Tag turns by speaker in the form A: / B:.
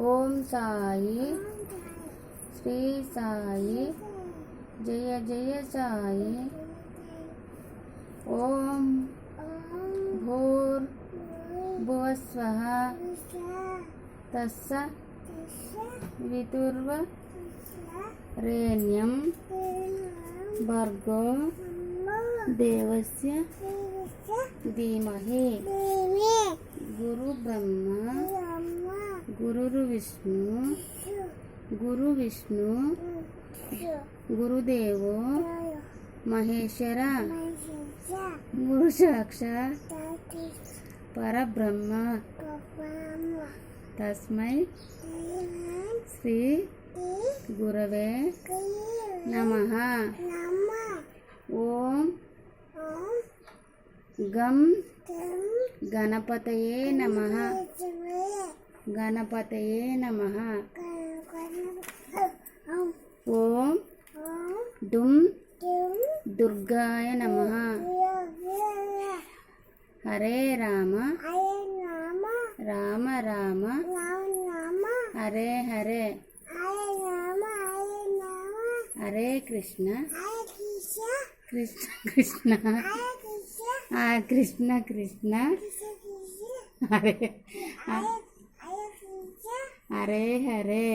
A: ఓం సాయి శ్రీ సాయి జయ జయ సాయి. ఓం భూర్ భువస్వః తస్స వితుర్వ రేణ్యం భర్గో దేవస్య ధీమహి గురు బ్రహ్మ గురు విష్ణు గురుదేవో మహేశ్వర గురు సాక్షాత్ పరబ్రహ్మ తస్మై శ్రీ గురవే నమః. ఓం గం గణపతయే నమః. గణపతయే నమః. ఓం డుం దుర్గాయ నమః. హరే రామ రామ రామ హరే హరే హరే కృష్ణ కృష్ణ కృష్ణ కృష్ణ కృష్ణ హరే హరే హరే.